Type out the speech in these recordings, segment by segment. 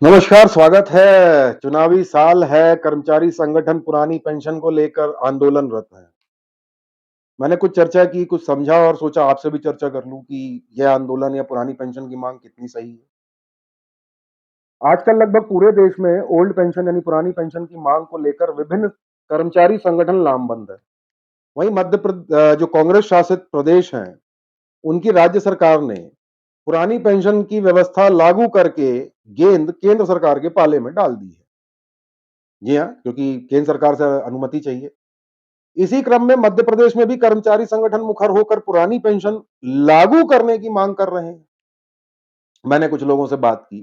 नमस्कार, स्वागत है। चुनावी साल है, कर्मचारी संगठन पुरानी पेंशन को लेकर आंदोलनरत हैं। मैंने कुछ चर्चा की, कुछ समझा और सोचा आपसे भी चर्चा कर लूं कि यह आंदोलन या पुरानी पेंशन की मांग कितनी सही है। आजकल लगभग पूरे देश में ओल्ड पेंशन यानी पुरानी पेंशन की मांग को लेकर विभिन्न कर्मचारी संगठन लामबंद है। वहीं जो कांग्रेस शासित प्रदेश हैं, उनकी राज्य सरकार ने पुरानी पेंशन की व्यवस्था लागू करके गेंद केंद्र सरकार के पाले में डाल दी है। जी हाँ, क्योंकि केंद्र सरकार से अनुमति चाहिए। इसी क्रम में मध्य प्रदेश में भी कर्मचारी संगठन मुखर होकर पुरानी पेंशन लागू करने की मांग कर रहे हैं। मैंने कुछ लोगों से बात की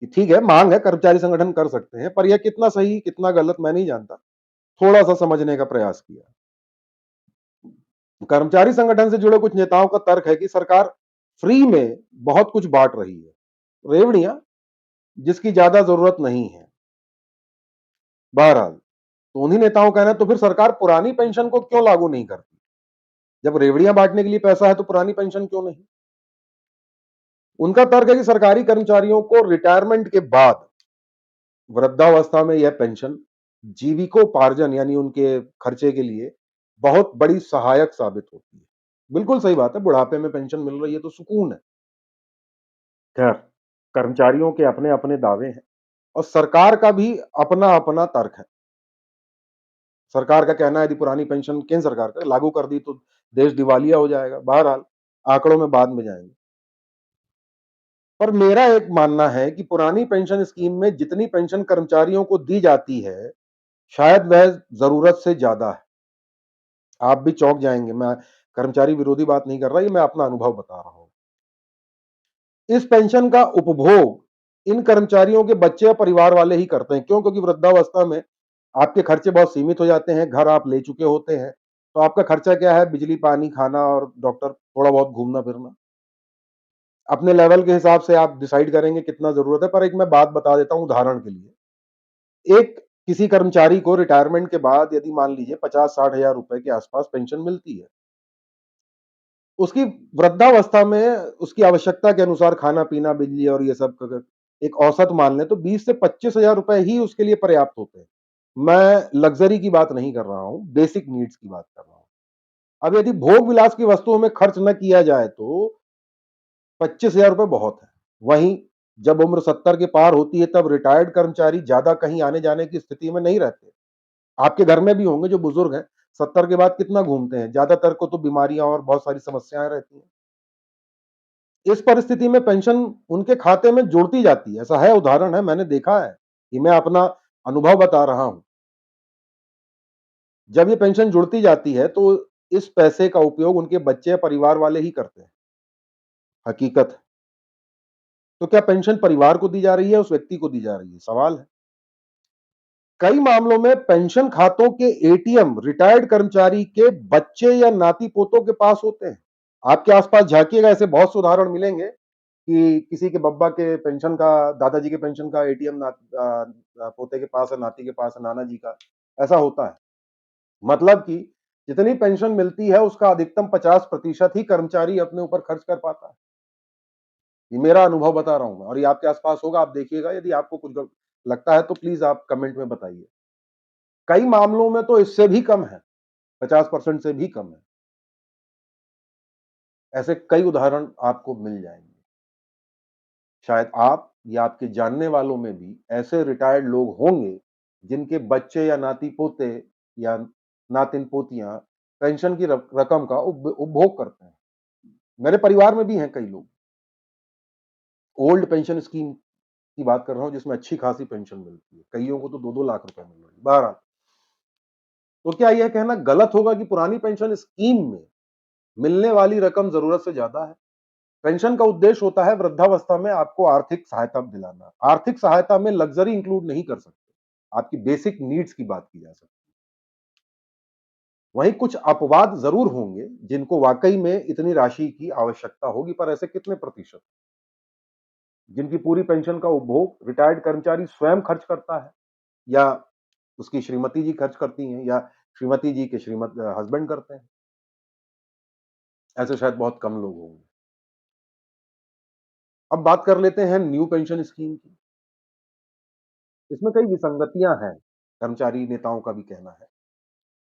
कि ठीक है, मांग है, कर्मचारी संगठन कर सकते हैं, पर यह कितना सही, कितना गलत मैं नहीं जानता। थोड़ा-सा समझने का प्रयास किया। कर्मचारी संगठन से जुड़े कुछ नेताओं का तर्क है कि सरकार फ्री में बहुत कुछ बांट रही है, रेवड़ियां, जिसकी ज्यादा जरूरत नहीं है। बहरहाल, तो उन्हीं नेताओं का कहना है तो फिर सरकार पुरानी पेंशन को क्यों लागू नहीं करती? जब रेवड़ियां बांटने के लिए पैसा है तो पुरानी पेंशन क्यों नहीं? उनका तर्क है कि सरकारी कर्मचारियों को रिटायरमेंट के बाद वृद्धावस्था में यह पेंशन जीविकोपार्जन यानी उनके खर्चे के लिए बहुत बड़ी सहायक साबित होती है। बिल्कुल सही बात है, बुढ़ापे में पेंशन मिल रही है तो सुकून है। खैर, कर्मचारियों के अपने-अपने दावे हैं और सरकार का भी अपना-अपना तर्क है। सरकार का कहना है यदि पुरानी पेंशन केंद्र सरकार का लागू कर दी तो देश दिवालिया हो जाएगा। बहरहाल, आंकड़ों में बाद में जाएंगे। पर मेरा एक मानना है कि पुरानी पेंशन स्कीम में जितनी पेंशन कर्मचारियों को दी जाती है, शायद वह जरूरत से ज्यादा है। आप भी चौंक जाएंगे, मैं कर्मचारी विरोधी बात नहीं कर रहा, ये मैं अपना अनुभव बता रहा हूं। इस पेंशन का उपभोग इन कर्मचारियों के बच्चे या परिवार वाले ही करते हैं। क्यों? क्योंकि वृद्धावस्था में आपके खर्चे बहुत सीमित हो जाते हैं, घर आप ले चुके होते हैं, तो आपका खर्चा क्या है? बिजली, पानी, खाना और डॉक्टर, थोड़ा बहुत घूमना फिरना। अपने लेवल के हिसाब से आप डिसाइड करेंगे कितना जरूरत है। पर एक मैं बात बता देता हूं उदाहरण के लिए। एक किसी कर्मचारी को रिटायरमेंट के बाद यदि मान लीजिए 50-60 हजार रुपए के आसपास पेंशन मिलती है, उसकी वृद्धावस्था में उसकी आवश्यकता के अनुसार खाना पीना, बिजली और ये सब अगर एक औसत मान लें तो 20 से 25 हजार रुपए ही उसके लिए पर्याप्त होते हैं। मैं लग्जरी की बात नहीं कर रहा हूं, बेसिक नीड्स की बात कर रहा हूं। अब यदि भोग विलास की वस्तुओं में खर्च न किया जाए तो 25 हजार रुपए बहुत है। वहीं जब उम्र 70 के पार होती है तब रिटायर्ड कर्मचारी ज्यादा कहीं आने जाने की स्थिति में नहीं रहते। आपके घर में भी होंगे जो बुजुर्ग हैं, 70 के बाद कितना घूमते हैं? ज्यादातर को तो बीमारियां और बहुत सारी समस्याएं रहती हैं। इस परिस्थिति में पेंशन उनके खाते में जुड़ती जाती है। ऐसा है, उदाहरण है, मैंने देखा है। ये मैं अपना अनुभव बता रहा हूं। जब ये पेंशन जुड़ती जाती है तो इस पैसे का उपयोग उनके बच्चे या परिवार वाले ही करते हैं। हकीकत है। तो क्या पेंशन परिवार को दी जा रही है, उस व्यक्ति को दी जा रही है? सवाल है। कई मामलों में पेंशन खातों के एटीएम रिटायर्ड कर्मचारी के बच्चे या नाती पोतों के पास होते हैं। आपके आसपास झांकिएगा, ऐसे बहुत से उदाहरण मिलेंगे कि किसी के बब्बा के पेंशन का, दादाजी के पेंशन का एटीएम पोते के पास है, नाती के पास है, नाना जी का। ऐसा होता है। मतलब कि जितनी पेंशन मिलती है उसका अधिकतम 50% ही कर्मचारी अपने ऊपर खर्च कर पाता है। ये मेरा अनुभव बता रहा हूं मैं, और ये आपके आसपास होगा, आप देखिएगा। यदि आपको कुछ लगता है तो प्लीज आप कमेंट में बताइए। कई मामलों में तो इससे भी कम है, 50% से भी कम है। ऐसे कई उदाहरण आपको मिल जाएंगे। शायद आप या आपके जानने वालों में भी ऐसे रिटायर्ड लोग होंगे जिनके बच्चे या नाती पोते या नातिन पोतियां पेंशन की रकम का उपभोग करते हैं। मेरे परिवार में भी हैं कई लोग। ओल्ड पेंशन स्कीम की बात कर रहा हूं जिसमें अच्छी खासी पेंशन मिलती है, कईयों को तो 2-2 लाख रुपए मिल रही है। बहरहाल, तो क्या यह कहना गलत होगा कि पुरानी पेंशन स्कीम में मिलने वाली रकम जरूरत से ज्यादा है? पेंशन का उद्देश्य होता है वृद्धावस्था में आपको आर्थिक सहायता दिलाना। आर्थिक सहायता में लग्जरी इंक्लूड नहीं कर सकते। आपकी बेसिक नीड्स की बात की जा सकती है। वहीं कुछ अपवाद जरूर होंगे जिनको वाकई में इतनी राशि की आवश्यकता होगी, पर ऐसे कितने प्रतिशत जिनकी पूरी पेंशन का उपभोग रिटायर्ड कर्मचारी स्वयं खर्च करता है, या उसकी श्रीमती जी खर्च करती हैं, या श्रीमती जी के श्रीमत हस्बैंड करते हैं? ऐसे शायद बहुत कम लोग होंगे। अब बात कर लेते हैं न्यू पेंशन स्कीम की। इसमें कई विसंगतियां हैं, कर्मचारी नेताओं का भी कहना है।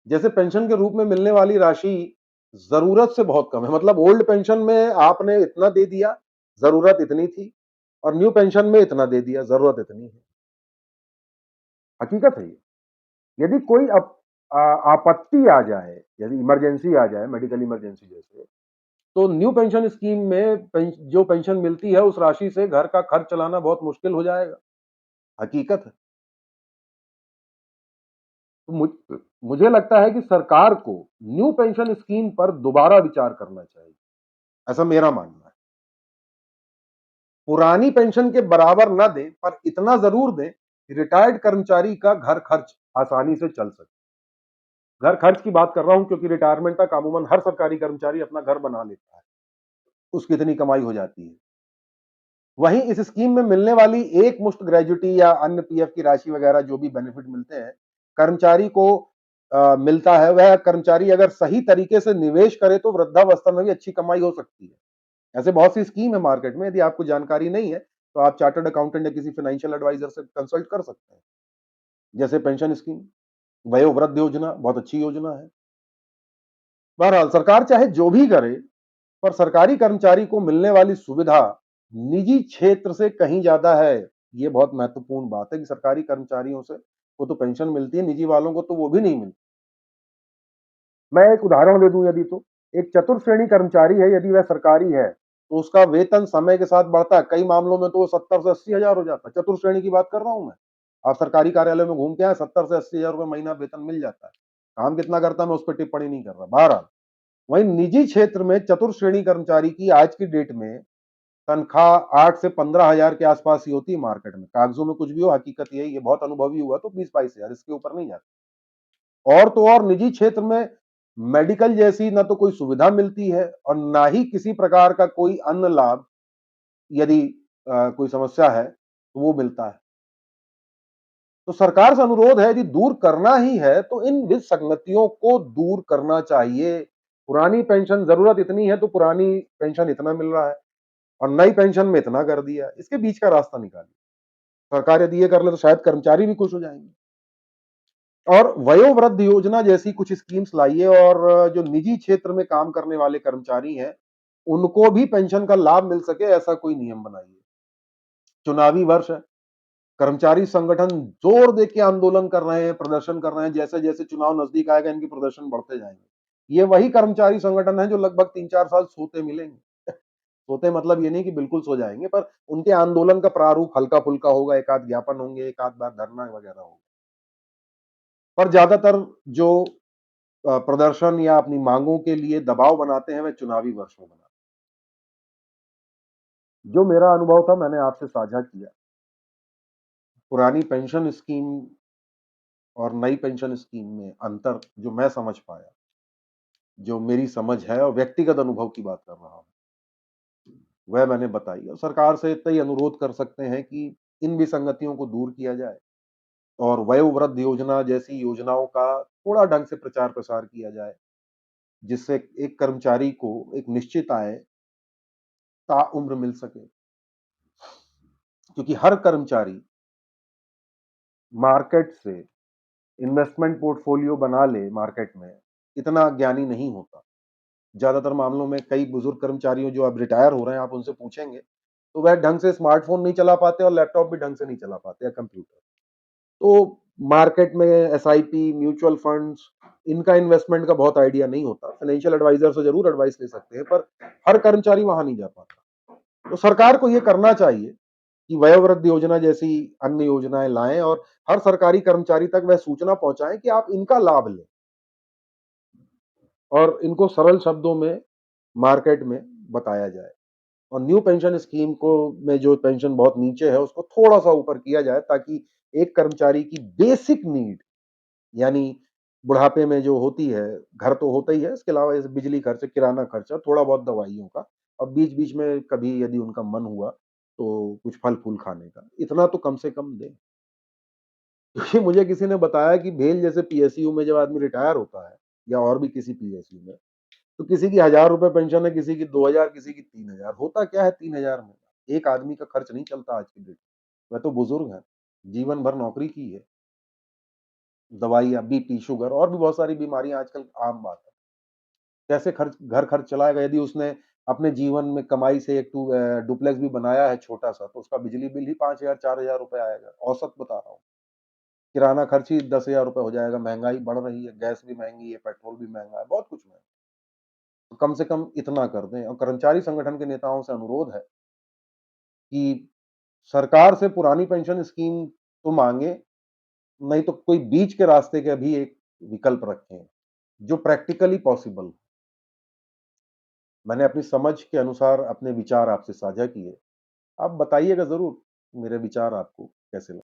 जैसे पेंशन के रूप में मिलने वाली राशि जरूरत से बहुत कम है, मतलब ओल्ड पेंशन में आपने इतना दे दिया, जरूरत इतनी थी, और न्यू पेंशन में इतना दे दिया, जरूरत इतनी है। हकीकत है ये। यदि कोई आपत्ति आ जाए, यदि इमरजेंसी आ जाए, मेडिकल इमरजेंसी जैसे, तो न्यू पेंशन स्कीम में जो पेंशन मिलती है उस राशि से घर का खर्च चलाना बहुत मुश्किल हो जाएगा। हकीकत है। तो मुझे लगता है कि सरकार को न्यू पेंशन स्कीम पर दोबारा विचार करना चाहिए, ऐसा मेरा मानना है। पुरानी पेंशन के बराबर ना दें, पर इतना जरूर दें कि रिटायर्ड कर्मचारी का घर खर्च आसानी से चल सके। घर खर्च की बात कर रहा हूं क्योंकि रिटायरमेंट तक अमूमन हर सरकारी कर्मचारी अपना घर बना लेता है, उसकी इतनी कमाई हो जाती है। वहीं इस स्कीम में मिलने वाली एक मुश्त ग्रेजुटी या अन्य पीएफ की राशि वगैरह जो भी बेनिफिट मिलते हैं, कर्मचारी को मिलता है, वह कर्मचारी अगर सही तरीके से निवेश करे तो वृद्धावस्था में भी अच्छी कमाई हो सकती है। ऐसे बहुत सी स्कीम है मार्केट में, यदि आपको जानकारी नहीं है तो आप चार्टर्ड अकाउंटेंट या किसी फाइनेंशियल एडवाइजर से कंसल्ट कर सकते हैं। जैसे पेंशन स्कीम, वयोवृद्ध योजना बहुत अच्छी योजना है। बहरहाल सरकार चाहे जो भी करे, पर सरकारी कर्मचारी को मिलने वाली सुविधा निजी क्षेत्र से कहीं ज्यादा है। ये बहुत महत्वपूर्ण बात है कि सरकारी कर्मचारियों से वो तो पेंशन मिलती है, निजी वालों को तो वो भी नहीं मिलती। मैं एक उदाहरण दे दूं, यदि तो एक चतुर्थ श्रेणी कर्मचारी है, यदि वह सरकारी है तो उसका वेतन समय के साथ बढ़ता है, कई मामलों में तो वो 70 से 80 हजार हो जाता है। चतुर्थ श्रेणी की बात कर रहा हूं मैं। आप सरकारी कार्यालय में घूम के आए, 70 से 80 हजार रुपए महीना वेतन मिल जाता है। काम कितना करता है मैं उस पर टिप्पणी नहीं कर रहा। बहरहाल वहीं निजी क्षेत्र में चतुर्थ श्रेणी कर्मचारी की आज की डेट में तनख्वाह 8 से 15 हजार के आसपास ही होती है मार्केट में। कागजों में कुछ भी हो, हकीकत यही है। बहुत अनुभवी हुआ तो 20-22 हजार, इसके ऊपर नहीं जाता। और तो और निजी क्षेत्र में मेडिकल जैसी ना तो कोई सुविधा मिलती है और ना ही किसी प्रकार का कोई अन्य लाभ, यदि कोई समस्या है तो वो मिलता है। तो सरकार से अनुरोध है, यदि दूर करना ही है तो इन विसंगतियों को दूर करना चाहिए। पुरानी पेंशन जरूरत इतनी है तो पुरानी पेंशन इतना मिल रहा है, और नई पेंशन में इतना कर दिया। इसके बीच का रास्ता निकालिए। सरकार यदि ये कर ले तो शायद कर्मचारी भी खुश हो जाएंगे। और वयोवृद्ध योजना जैसी कुछ स्कीम्स लाइए, और जो निजी क्षेत्र में काम करने वाले कर्मचारी हैं उनको भी पेंशन का लाभ मिल सके, ऐसा कोई नियम बनाइए। चुनावी वर्ष है, कर्मचारी संगठन जोर दे के आंदोलन कर रहे हैं, प्रदर्शन कर रहे हैं। जैसे जैसे चुनाव नजदीक आएगा इनके प्रदर्शन बढ़ते जाएंगे। ये वही कर्मचारी संगठन है जो लगभग 3-4 साल सोते मिलेंगे। सोते मतलब ये नहीं कि बिल्कुल सो जाएंगे, पर उनके आंदोलन का प्रारूप हल्का फुल्का होगा, एक आध ज्ञापन होंगे, एक आध बार धरना वगैरह होगा। पर ज्यादातर जो प्रदर्शन या अपनी मांगों के लिए दबाव बनाते हैं, वह चुनावी वर्ष में बनाते हैं। जो मेरा अनुभव था मैंने आपसे साझा किया। पुरानी पेंशन स्कीम और नई पेंशन स्कीम में अंतर जो मैं समझ पाया, जो मेरी समझ है और व्यक्तिगत अनुभव की बात कर रहा हूं, वह मैंने बताई। और सरकार से इतना ही अनुरोध कर सकते हैं कि इन विसंगतियों को दूर किया जाए, और वयोवृद्ध योजना जैसी योजनाओं का थोड़ा ढंग से प्रचार प्रसार किया जाए, जिससे एक कर्मचारी को एक निश्चित आय ताउम्र मिल सके। क्योंकि हर कर्मचारी मार्केट से इन्वेस्टमेंट पोर्टफोलियो बना ले मार्केट में, इतना ज्ञानी नहीं होता। ज्यादातर मामलों में कई बुजुर्ग कर्मचारियों जो अब रिटायर हो रहे हैं, आप उनसे पूछेंगे तो वह ढंग से स्मार्टफोन नहीं चला पाते और लैपटॉप भी ढंग से नहीं चला पाते या कंप्यूटर। तो मार्केट में एसआईपी, म्यूचुअल फंड्स, इनका इन्वेस्टमेंट का बहुत आइडिया नहीं होता। फाइनेंशियल एडवाइजर से जरूर एडवाइस ले सकते हैं, पर हर कर्मचारी वहां नहीं जा पाता। तो सरकार को यह करना चाहिए कि वयोवृद्ध योजना जैसी अन्य योजनाएं लाएं और हर सरकारी कर्मचारी तक वह सूचना पहुंचाएं कि आप इनका लाभ लें, और इनको सरल शब्दों में मार्केट में बताया जाए। और न्यू पेंशन स्कीम को में जो पेंशन बहुत नीचे है उसको थोड़ा सा ऊपर किया जाए, ताकि एक कर्मचारी की बेसिक नीड, यानी बुढ़ापे में जो होती है, घर तो होता ही है, इसके अलावा जैसे बिजली खर्च, किराना खर्चा, थोड़ा बहुत दवाइयों का, और बीच बीच में कभी यदि उनका मन हुआ तो कुछ फल फूल खाने का, इतना तो कम से कम दें। क्योंकि मुझे किसी ने बताया कि भेल जैसे पीएसयू में जब आदमी रिटायर होता है, या और भी किसी पीएसयू में, तो किसी की 1000 रुपए पेंशन है, किसी की 2000, किसी की 3000। होता क्या है 3000 में? एक आदमी का खर्च नहीं चलता आज की डेट में। वह तो बुजुर्ग है। जीवन भर नौकरी की है, दवाइयाँ, बीपी, शुगर और भी बहुत सारी बीमारियाँ आजकल आम बात है। कैसे घर खर्च चलाएगा यदि उसने अपने जीवन में कमाई से एक डुप्लेक्स भी बनाया है छोटा-सा, तो उसका बिजली बिल ही 5,000 4,000 रुपए आएगा, औसत बता रहा हूँ। किराना खर्च ही 10,000 रुपए हो जाएगा, महँगाई बढ़ रही है, गैस भी महँगी है, पेट्रोल भी महँगा है, बहुत कुछ महँगा है। तो कम से कम इतना कर दें और कर्मचारी संगठन के नेताओं से अनुरोध है कि सरकार से पुरानी पेंशन स्कीम तो माँगे, नहीं तो कोई बीच के रास्ते का भी एक विकल्प रखें, जो प्रैक्टिकली पॉसिबल हो। मैंने अपनी समझ के अनुसार अपने विचार आपसे साझा किए। आप बताइएगा ज़रूर मेरे विचार आपको कैसे लगे।